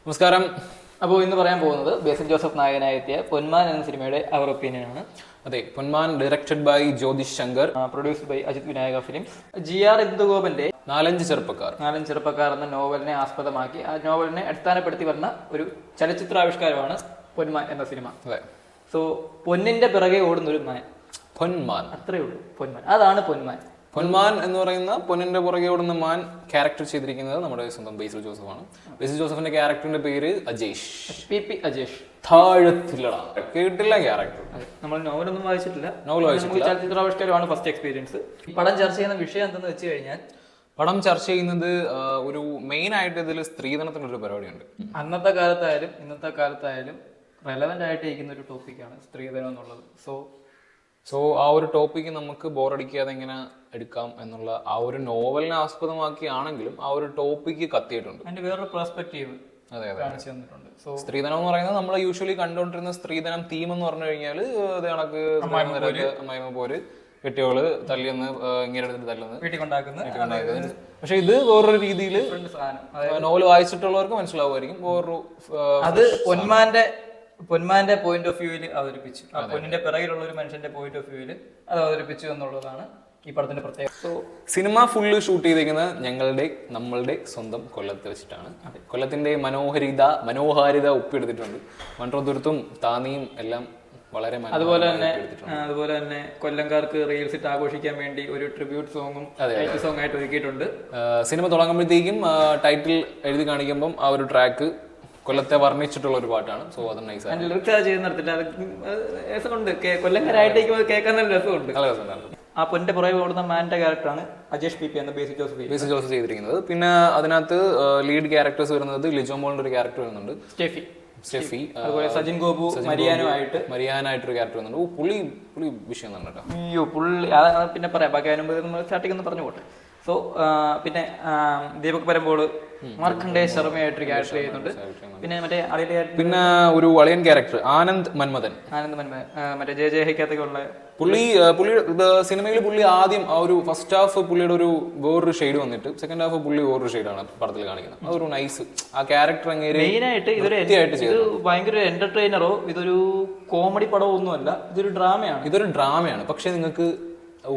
നമസ്കാരം. അപ്പോൾ ഇന്ന് പറയാൻ പോകുന്നത് ബേസിൽ ജോസഫ് നായകനായി എത്തിയ പൊന്മാൻ എന്ന സിനിമയുടെ അവർ ഒപ്പീനിയനാണ്. അതെ, Ponman directed by Jyothish Shankar, produced by Ajith Vinayaka Films. GR ഇന്ദുഗോപന്റെ നാലഞ്ച് ചെറുപ്പക്കാർ എന്ന നോവലിനെ ആസ്പദമാക്കി ആ നോവലിനെ അടിസ്ഥാനപ്പെടുത്തി വന്ന ഒരു ചലച്ചിത്രാവിഷ്കാരമാണ് പൊന്മാൻ എന്ന സിനിമ. സോ പൊന്നിന്റെ പിറകെ ഓടുന്ന ഒരു മാൻ, പൊന്മാൻ, അത്രേ ഉള്ളൂ. പൊന്മാൻ, അതാണ് പൊന്മാൻ. പൊന്മാൻ എന്ന് പറയുന്ന പൊന്നിന്റെ പുറകെ ഓടുന്ന മാൻ ക്യാരക്ടർ ചെയ്തിരിക്കുന്നത് നമ്മുടെ സ്വന്തം ബേസിൽ ജോസഫ് ആണ്. ബേസിൽ ജോസഫിന്റെ ക്യാരക്ടറിന്റെ പേര് അജേഷ്. അജേഷ് താഴത്തില്ലടാ, കേട്ടില്ല ക്യാരക്ടർ. നമ്മൾ നോവലൊന്നും വായിച്ചിട്ടില്ല. ചലച്ചിത്രാവിഷ്കാരമാണ് ഫസ്റ്റ് എക്സ്പീരിയൻസ്. ഈ പടം ചർച്ച ചെയ്യുന്ന വിഷയം എന്തെന്ന് വെച്ച് കഴിഞ്ഞാൽ, പടം ചർച്ച ചെയ്യുന്നത് ഒരു മെയിൻ ആയിട്ട് ഇതിൽ സ്ത്രീധനത്തിന്റെ ഒരു പരിപാടിയുണ്ട്. അന്നത്തെ കാലത്തായാലും ഇന്നത്തെ കാലത്തായാലും റെലവെന്റ് ആയിട്ട് ഇരിക്കുന്ന ഒരു ടോപ്പിക്കാണ് സ്ത്രീധനം എന്നുള്ളത്. സോ ആ ഒരു ടോപ്പിക്ക് നമുക്ക് ബോറടിക്കാതെ എങ്ങനെ എടുക്കാം എന്നുള്ള ആ ഒരു നോവലിനെ ആസ്പദമാക്കിയാണെങ്കിലും ആ ഒരു ടോപ്പിക്ക് കത്തിയിട്ടുണ്ട്. അതിന്റെ വേറൊരു പെർസ്പെക്റ്റീവ് കാണിച്ചു തന്നിട്ടുണ്ട്. സ്ത്രീധനം എന്ന് പറയുന്നത് നമ്മൾ യൂഷ്വലി കണ്ടുകൊണ്ടിരുന്ന സ്ത്രീധനം തീം എന്ന് പറഞ്ഞു കഴിഞ്ഞാൽ അത് കണക്ക് അമ്മായിമ്മ പോര്, കെട്ടിയോള് തല്ലിയെന്ന് ഇങ്ങനെ എടുത്തിട്ട് തല്ലുന്നത്, വീട്ടിൽ കൊണ്ടാക്കുന്നത്. പക്ഷെ ഇത് വേറൊരു രീതിയിൽ നോവൽ വായിച്ചിട്ടുള്ളവർക്ക് മനസ്സിലാവുമായിരിക്കും. വേറൊരു അത് പൊന്മാന്റെ പോയിന്റ് ഓഫ് വ്യൂവിൽ അവതരിപ്പിച്ചു. ആ പൊന്നിന്റെ പിറകിലുള്ള ഒരു മനുഷ്യന്റെ പോയിന്റ് ഓഫ് വ്യൂവിൽ അത് അവതരിപ്പിച്ചു എന്നുള്ളതാണ് ഈ പടത്തിന്റെ പ്രത്യേകത. സോ സിനിമ ഫുള്ള് ഷൂട്ട് ചെയ്തിരിക്കുന്നത് നമ്മളുടെ സ്വന്തം കൊല്ലത്ത് വെച്ചിട്ടാണ്. കൊല്ലത്തിന്റെ മനോഹാരിത ഒപ്പിയെടുത്തിട്ടുണ്ട്. മൺട്രോതുരുത്തും താന്നിയും എല്ലാം വളരെ. അതുപോലെ തന്നെ കൊല്ലംകാർക്ക് റീൽസ് ഇട്ട് ആഘോഷിക്കാൻ വേണ്ടി ഒരു ട്രിബ്യൂട്ട് സോങ്ങും ടൈറ്റിൽ സോങ് ആയിട്ട് ഒരുക്കിയിട്ടുണ്ട്. സിനിമ തുടങ്ങുമ്പോഴത്തേക്കും ടൈറ്റിൽ എഴുതി കാണിക്കുമ്പോൾ ആ ഒരു ട്രാക്ക് കൊല്ലത്തെ വർണ്ണിച്ചിട്ടുള്ള ഒരു പാട്ടാണ്. സോ അത് നൈസാണ്. കൊല്ലംകാരായിട്ടേക്കും കേൾക്കാൻ നല്ല രസമുണ്ട്. ആ പൊന്നിന്റെ പുറകെ ഓടുന്ന മാന്റെ ക്യാരക്ടറാണ് അജേഷ് പി എന്ന ബേസിൽ ജോസഫ് ചെയ്തിരിക്കുന്നത്. പിന്നെ അതിനകത്ത് ലീഡ് ക്യാരക്ടേഴ്സ് വരുന്നത് ലിജോ മോളിന്റെ ഒരു ക്യാരക്ടർ വരുന്നുണ്ട്, സ്റ്റെഫി. അതുപോലെ സജിൻ ഗോപു മരിയാനായിട്ടൊരു ക്യാരക്ടർ വരുന്നുണ്ട്. പുള്ളി വിഷയം തന്നെ കേട്ടോ. അയ്യോ, പുള്ളി പിന്നെ പറയാം. ബാക്കി അതിനുമ്പ് നമ്മൾ സ്റ്റാർട്ടിംഗ് ഒന്ന് പറഞ്ഞു പോട്ടെ. സോ പിന്നെ ദീപക് പരമ്പോള് മാർക്കണ്ഡേ ശർമ്മയായിട്ടൊരു ക്യാരക്ടർ ചെയ്യുന്നുണ്ട്. പിന്നെ പിന്നെ ഒരു അളിയൻ ക്യാരക്ടർ ആനന്ദ് മന്മഥൻ, മറ്റേ ജയജയഹിക്കകത്തൊക്കെയുള്ള പുള്ളി സിനിമയിൽ പുള്ളി ആദ്യം ആ ഒരു ഫസ്റ്റ് ഹാഫ് പുള്ളിയുടെ ഒരു വേറൊരു ഷെയ്ഡ് വന്നിട്ട് സെക്കൻഡ് ഹാഫ് പുള്ളി വേറൊരു ഷെയ്ഡാണ് പടത്തിൽ കാണിക്കുന്നത്. അതൊരു നൈസ് ആ ക്യാരക്ടർ മെയിനായിട്ട് ഇത് ഭയങ്കര എന്റർടൈനറോ ഇതൊരു കോമഡി പടമോ ഒന്നുമല്ല. ഇതൊരു ഡ്രാമയാണ്. പക്ഷെ നിങ്ങൾക്ക്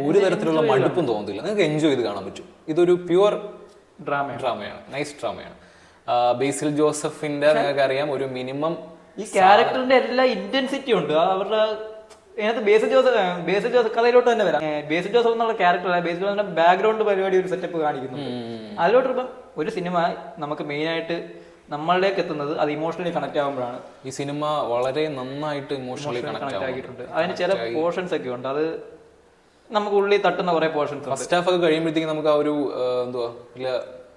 ഒരു തരത്തിലുള്ള മടുപ്പും തോന്നുന്നില്ല. നിങ്ങൾക്ക് എൻജോയ് ചെയ്ത് കാണാൻ പറ്റും. ഇതൊരു പ്യുവർ ഡ്രാമയാണ്, നൈസ് ഡ്രാമയാണ്. ബേസിൽ ജോസഫിന്റെ നിങ്ങൾക്ക് അറിയാം ഒരു മിനിമം ഈ ക്യാരക്ടറിന്റെ എല്ലാ ഇന്റൻസിറ്റി ഉണ്ട് അവരുടെ അതിനകത്ത്. ബേസിൽ ജോസഫ് കഥയിലോട്ട് തന്നെ വരാം. ബേസിൽ ജോസഫ് എന്നുള്ള ക്യാരക്ടർ ബേസിൽ ജോസഫിന്റെ ബാക്ക്ഗ്രൗണ്ട് പരിപാടി ഒരു സെറ്റപ്പ് കാണിക്കുന്നു. അതിലോട്ട് ഇപ്പം ഒരു സിനിമ നമുക്ക് മെയിനായിട്ട് നമ്മളിലേക്ക് എത്തുന്നത് അത് ഇമോഷണലി കണക്ട് ആകുമ്പോഴാണ്. ഈ സിനിമ വളരെ നന്നായിട്ട് ഇമോഷണലി കണക്ട് ആക്കിയിട്ടുണ്ട്. അതിന് ചില പോർഷൻസ് ഒക്കെ ഉണ്ട്, അത് നമുക്ക് ഉള്ളിൽ തട്ടുന്ന കുറെ പോർഷൻസ്. ഫസ്റ്റ് ഹാഫ് ഒക്കെ കഴിയുമ്പോഴത്തേക്കും നമുക്ക് ആ ഒരു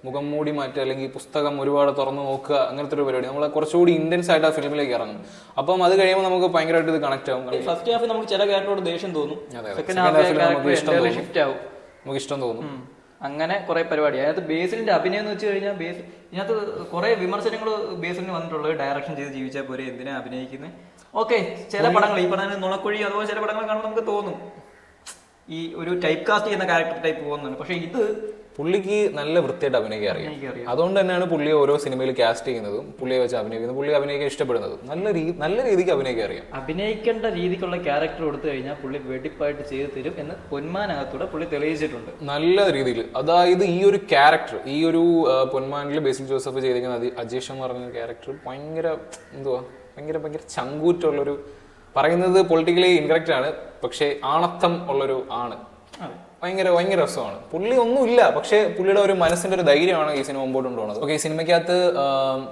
മുഖം മൂടി മാറ്റുക അല്ലെങ്കിൽ പുസ്തകം ഒരുപാട് തുറന്നു നോക്കുക അങ്ങനത്തെ ഒരു പരിപാടി നമ്മൾ കുറച്ചുകൂടി ഇന്റൻസ് ആയിട്ട് ആ ഫിലിമിലേക്ക് ഇറങ്ങും. അപ്പം അത് കഴിയുമ്പോൾ നമുക്ക് ഭയങ്കരമായിട്ട് ഇത് കണക്ട് ആവും. ഫസ്റ്റ് ഹാഫ് നമുക്ക് ചില ക്യാരക്ടറോട് ദേഷ്യം തോന്നും, സെക്കൻഡ് ഹാഫ് ഷിഫ്റ്റ് ആവും, നമുക്ക് ഇഷ്ടം തോന്നും. അങ്ങനെ കുറെ പരിപാടി. അതിനകത്ത് ബേസിലിന്റെ അഭിനയം എന്ന് വെച്ച് കഴിഞ്ഞാൽ ഇതിനകത്ത് കുറെ വിമർശനങ്ങൾ ബേസിലിന് വന്നിട്ടുള്ളത്. ഡയറക്ഷൻ ചെയ്ത് ജീവിച്ചാൽ പോരെ, എന്തിനാ അഭിനയിക്കുന്നത്? ഓക്കെ, ചില പടങ്ങൾ ഈ പറഞ്ഞ നുണക്കുഴി അതുപോലെ ചില പടങ്ങൾ കാണുമ്പോൾ നമുക്ക് തോന്നും ഈ ഒരു ടൈപ്പ് കാസ്റ്റ് ചെയ്യുന്ന ക്യാരക്ടർ ടൈപ്പ് പോകുന്നുണ്ട്. പക്ഷെ ഇത് പുള്ളിക്ക് നല്ല വൃത്തിയായിട്ട് അഭിനയിക്കാൻ അറിയാം. അതുകൊണ്ട് തന്നെയാണ് പുള്ളിയെ ഓരോ സിനിമയിൽ കാസ്റ്റ് ചെയ്യുന്നതും പുള്ളിയെ വെച്ച് അഭിനയിക്കുന്നത്, പുള്ളി അഭിനയിക്കാൻ ഇഷ്ടപ്പെടുന്നത്. നല്ല രീതിക്ക് അഭിനയിക്കാൻ അറിയാം. അഭിനയിക്കേണ്ട രീതിക്കുള്ള ക്യാരക്ടർ കൊടുത്തു കഴിഞ്ഞാൽ പുള്ളി വെടിപ്പായിട്ട് ചെയ്തു തരും എന്ന് പൊന്മാനകത്തൂടെ പുള്ളി തെളിയിച്ചിട്ടുണ്ട് നല്ല രീതിയിൽ. അതായത് ഈ ഒരു ക്യാരക്ടർ, ഈ ഒരു പൊന്മാനിൽ ബേസിൽ ജോസഫ് ചെയ്തിരിക്കുന്ന അജേഷ് എന്ന് പറഞ്ഞ ക്യാരക്ടർ ഭയങ്കര ചങ്കൂറ്റുള്ളൊരു, പറയുന്നത് പൊളിറ്റിക്കലി ഇൻകറക്റ്റ് ആണ്, പക്ഷെ ആണത്തം ഉള്ളൊരു ആണ്. ഭയങ്കര രസമാണ്. പുള്ളി ഒന്നുമില്ല, പക്ഷെ പുള്ളിയുടെ ഒരു മനസ്സിന്റെ ഒരു ധൈര്യമാണ് ഈ സിനിമ മുമ്പോട്ട് കൊണ്ടുപോകുന്നത്. ഓക്കെ, ഈ സിനിമയ്ക്കകത്ത്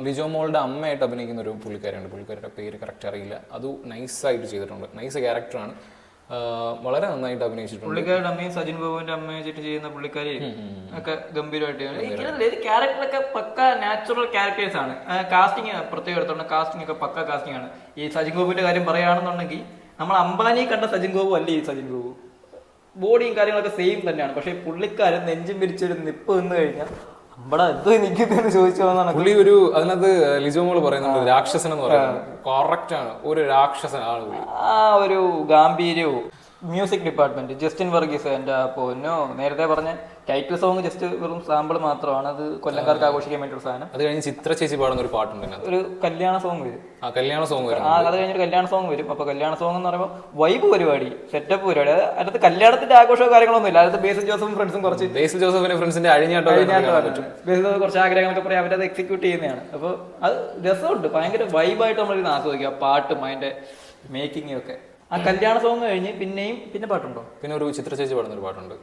ലിജോ മോളുടെ അമ്മയായിട്ട് അഭിനയിക്കുന്ന ഒരു പുള്ളിക്കാരുണ്ട്. പുള്ളിക്കാരുടെ പേര് കറക്റ്റ് അറിയില്ല. അത് നൈസായിട്ട് ചെയ്തിട്ടുണ്ട്. നൈസ് ക്യാരക്ടറാണ്, വളരെ നന്നായിട്ട് അഭിനയിച്ചിട്ടുണ്ട്. പുള്ളിക്കാരുടെ അമ്മയും സജിൻ ബാബുവിന്റെ അമ്മയും ചെയ്യുന്ന പുള്ളിക്കാരി ഒക്കെ ഗംഭീരമായിട്ട്. ക്യാരക്ടറൊക്കെ പക്ക നാച്ചുറൽ ക്യാരക്ടേഴ്സ് ആണ്. കാസ്റ്റിംഗ് പ്രത്യേകം എടുത്തോണ്ട് കാസ്റ്റിംഗ് ഒക്കെ പക്ക കാസ്റ്റിംഗ് ആണ്. ഈ സജിൻ ബാബുവിന്റെ കാര്യം പറയുകയാണെന്നുണ്ടെങ്കിൽ നമ്മൾ അംബാനി കണ്ട സജിൻ ബാബു അല്ലേ ഈ സജിൻ ബാബു. ബോഡിയും കാര്യങ്ങളൊക്കെ സെയിം തന്നെയാണ്. പക്ഷെ പുള്ളിക്കാരൻ നെഞ്ചും പിരിച്ചൊരു നിപ്പ് നിന്ന് കഴിഞ്ഞാൽ ഇവിടെ എന്തോ നിൽക്കുന്നതെന്ന് ചോദിച്ചു വന്നാണ് പുള്ളി. അതിനകത്ത് ലിജോ മോള് പറയുന്നുണ്ട് രാക്ഷസൻ എന്ന് പറയുന്നത് കറക്റ്റ് ആണ്. ഒരു രാക്ഷസനാണ് പുള്ളി. ആ ഒരു ഗാംഭീര്യവും മ്യൂസിക് ഡിപ്പാർട്ട്മെന്റ് ജസ്റ്റിൻ വർഗീസ് എന്റെ പൊന്നോ, നേരത്തെ പറഞ്ഞ ടൈറ്റിൽ സോങ് ജസ്റ്റ് വെറും സാമ്പിൾ മാത്രമാണ്, അത് കൊല്ലംകാർക്ക് ആഘോഷിക്കാൻ വേണ്ടി ഒരു സാധനം. അത് കഴിഞ്ഞ് ചിത്ര ചേച്ചി പാടുന്ന ഒരു പാട്ടുണ്ട് ഇതിനകത്ത്. ഒരു കല്യാണ സോങ് വരും, കല്യാണ സോങ് വരും. അത് കഴിഞ്ഞൊരു കല്യാണ സോങ് വരും. അപ്പൊ കല്യാണ സോങ് എന്ന് പറയുമ്പോൾ വൈബ് പരിപാടി, സെറ്റപ്പ് പരിപാടി. അതിനകത്ത് കല്യാണത്തിന്റെ ആഘോഷമോ കാര്യങ്ങളൊന്നും ഇല്ല. അതിനകത്ത് ബേസിൽ ജോസഫും ഫ്രണ്ട്സും കുറച്ച് ബേസിൽ ജോസഫിന്റെ ഫ്രണ്ട്സിന്റെ അഴിഞ്ഞാട്ടോ ബേസിൽ ജോസഫ് കുറച്ച് ആഗ്രഹങ്ങളൊക്കെ പറയാം, അവരത് എക്സിക്യൂട്ട് ചെയ്യുന്നതാണ്. അപ്പോൾ അത് രസമുണ്ട്, ഭയങ്കര വൈബായിട്ട് നമ്മളിത് ആസ്വദിക്കുക, പാട്ടും അതിന്റെ മേക്കിങ്ങും ഒക്കെ. ആ കല്യാണ സോങ് കഴിഞ്ഞ് പിന്നെ പാട്ടുണ്ടോ? പിന്നെ ഒരു ചിത്ര ചേച്ചി പാടുന്ന ഒരു പാട്ടുണ്ട്,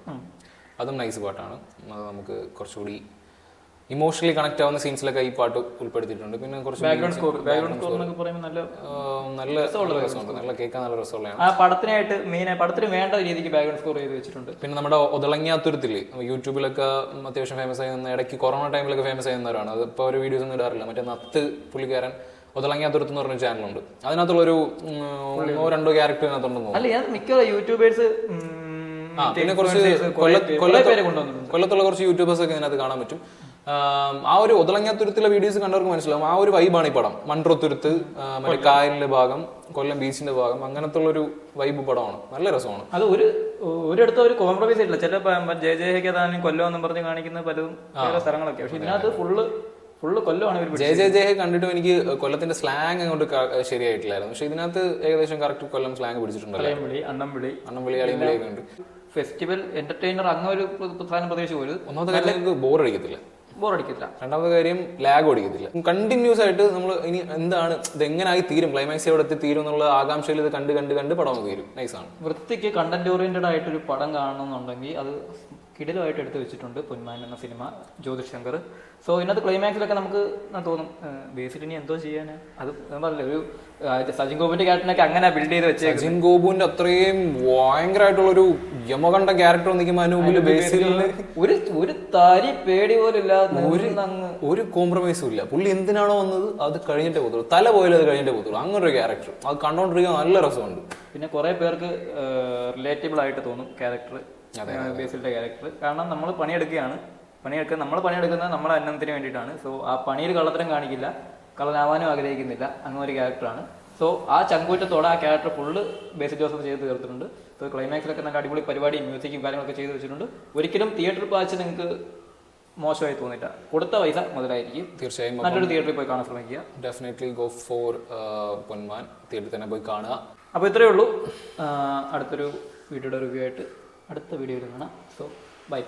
അതും നൈസ് പാട്ടാണ്. അത് നമുക്ക് കുറച്ചുകൂടി ഇമോഷണലി കണക്ട് ആവുന്ന സീൻസിലൊക്കെ ഈ പാട്ട് ഉൾപ്പെടുത്തിയിട്ടുണ്ട്. പിന്നെ കുറച്ച് ബാക്ക്ഗ്രൗണ്ട് സ്കോർ എന്നൊക്കെ പറയുമ്പോൾ നല്ല രസമുണ്ട്, നല്ല കേൾക്കാൻ നല്ല രസമുള്ളതാണ്. ആ പടത്തിന് വേണ്ട രീതിക്ക് ബാക്ക്ഗ്രൗണ്ട് സ്കോർ ചെയ്ത് വെച്ചിട്ടുണ്ട്. പിന്നെ നമ്മുടെ ഒതളങ്ങിയാത്തുരത്തില് യൂട്യൂബിലൊക്കെ അത്യാവശ്യം ഫേമസ് ആയി നിന്ന, ഇടയ്ക്ക് കൊറോണ ടൈമിലൊക്കെ ഫേമസ് ആയി നിന്നവരാണ്. അതിപ്പോൾ ഒരു വീഡിയോസ് ഒന്നും ഇടാറില്ല. മറ്റേ നത്ത് പുള്ളിക്കാരൻ ഒതളങ്ങിയാത്തുരത്ത് എന്ന് പറഞ്ഞ ചാനലുണ്ട്, അതിനകത്തുള്ളൊരു 1-2 ക്യാരക്ടർ ഇതിനകത്തുണ്ടെന്ന് തോന്നുന്നു. അല്ല, മിക്ക യൂട്യൂബേഴ്സ് പിന്നെ കുറച്ച് കൊല്ലത്തുള്ള കുറച്ച് യൂട്യൂബേഴ്സ് ഒക്കെ ഇതിനകത്ത് കാണാൻ പറ്റും. ആ ഒരു ഒതളങ്ങാത്തുരത്തിലെ വീഡിയോസ് കണ്ടവർക്ക് മനസ്സിലാവും ആ ഒരു വൈബാണ് ഈ പടം. മൺട്രോത്തുരുത്ത്, മറ്റേ കായലിന്റെ ഭാഗം, കൊല്ലം ബീച്ചിന്റെ ഭാഗം, അങ്ങനത്തെ ഉള്ളൊരു വൈബ് പടമാണ്. നല്ല രസമാണ്. അത് ഒരിടത്തും ഒരു കോംപ്രമൈസ് ഇല്ല. ചില ജയ താനും കൊല്ലം എന്നും പറഞ്ഞ് കാണിക്കുന്ന പലതും വേറെ സ്ഥലങ്ങളൊക്കെ, പക്ഷെ ഇതിനകത്ത് ഫുള്ള് കൊല്ലമാണ്. ജയ കണ്ടിട്ടും എനിക്ക് കൊല്ലത്തിന്റെ സ്ലാങ് അങ്ങോട്ട് ശരിയായിട്ടില്ലായിരുന്നു, പക്ഷെ ഇതിനകത്ത് ഏകദേശം കറക്റ്റ് കൊല്ലം സ്ലാങ് പിടിച്ചിട്ടുണ്ടല്ലോ. അണ്ണംവിളി അളിയമ്പിളിയൊക്കെ ഉണ്ട്. ഫെസ്റ്റിവൽ എന്റർടൈനർ അങ്ങനെ ഒരു സാധനം പ്രതീക്ഷിച്ച് പോലും. ഒന്നാമത്തെ കാര്യം ബോറടിക്കത്തില്ല, രണ്ടാമത്തെ കാര്യം ലാഗ് ഓടിക്കത്തില്ല. കണ്ടിന്യൂസ് ആയിട്ട് നമ്മൾ ഇനി എന്താണ് ഇത്, എങ്ങനെയായി തീരും, ക്ലൈമാക്സ് എവിടെ എത്തി തീരും എന്നുള്ള ആകാംക്ഷയിൽ ഇത് കണ്ട് പടം തീരും. നൈസാണ്. വൃത്തിക്ക് കണ്ടന്റ് ഓറിയന്റഡ് ആയിട്ടൊരു പടം കാണണമെന്നുണ്ടെങ്കിൽ അത് കിടിലമായിട്ട് എടുത്ത് വെച്ചിട്ടുണ്ട് പൊന്മാൻ എന്ന സിനിമ, ജ്യോതിഷ് ശങ്കർ. സോ ഇതിനകത്ത് ക്ലൈമാക്സിലൊക്കെ നമുക്ക് തോന്നും ബേസിൽ ഇനി എന്തോ ചെയ്യാന്. അത് പറഞ്ഞില്ല, ഒരു സജിൻ ഗോപുവിന്റെ ക്യാരക്ടറിനൊക്കെ അങ്ങനെ ബിൽഡ് ചെയ്ത് വെച്ചേ. സജിൻ ഗോപുവിന്റെ അത്രയും ഭയങ്കരമായിട്ടുള്ളൊരു യമകണ്ഠ ക്യാരക്ടർ നിൽക്കുമ്പോൾ അതിന് മുമ്പിൽ ബേസിൽ ഒരു തരി പേടി പോലും ഇല്ലാതെ ഒരു കോംപ്രമൈസും ഇല്ല. പുള്ളി എന്തിനാണോ വന്നത് അത് കഴിഞ്ഞിട്ടേ പോകത്തുള്ളൂ, തല പോയാലും അത് കഴിഞ്ഞിട്ടേ പോകത്തുള്ളൂ. അങ്ങനെ ഒരു ക്യാരക്ടർ, അത് കണ്ടോണ്ടിരിക്കാൻ നല്ല രസമുണ്ട്. പിന്നെ കുറെ പേർക്ക് റിലേറ്റബിൾ ആയിട്ട് തോന്നും ക്യാരക്ടർ, ബേസിലിന്റെ ക്യാരക്ടർ. കാരണം നമ്മൾ പണിയെടുക്കുന്നത് നമ്മുടെ അന്നത്തിന് വേണ്ടിയിട്ടാണ്. സോ ആ പണിയിൽ കള്ളത്തരം കാണിക്കില്ല, കള്ളനാവാനും ആഗ്രഹിക്കുന്നില്ല, അങ്ങനെ ഒരു ക്യാരക്ടറാണ്. സോ ആ ചങ്കൂറ്റത്തോടെ ആ ക്യാരക്ടർ ഫുള്ള് ബേസിൽ ജോസഫ് ചെയ്ത് തീർത്തിട്ടുണ്ട്. സോ ക്ലൈമാക്സിലൊക്കെ നല്ല അടിപൊളി പരിപാടി, മ്യൂസിക്കും കാര്യങ്ങളൊക്കെ ചെയ്ത് വെച്ചിട്ടുണ്ട്. ഒരിക്കലും തിയേറ്ററിൽ വാച്ച് നിങ്ങൾക്ക് മോശമായി തോന്നില്ല, കൊടുത്ത പൈസ മുതലായിരിക്കും. തീർച്ചയായും നല്ലൊരു തിയേറ്ററിൽ പോയി കാണാൻ ശ്രമിക്കുക. ഡെഫിനറ്റ്ലി ഗോ ഫോർ പൊന്മാൻ, തിയേറ്ററിൽ തന്നെ പോയി കാണുക. അപ്പോൾ ഇത്രയേ ഉള്ളൂ. അടുത്തൊരു വീഡിയോയുടെ റിവ്യൂ ആയിട്ട് അടുത്ത വീഡിയോയിൽ കാണാം. So by.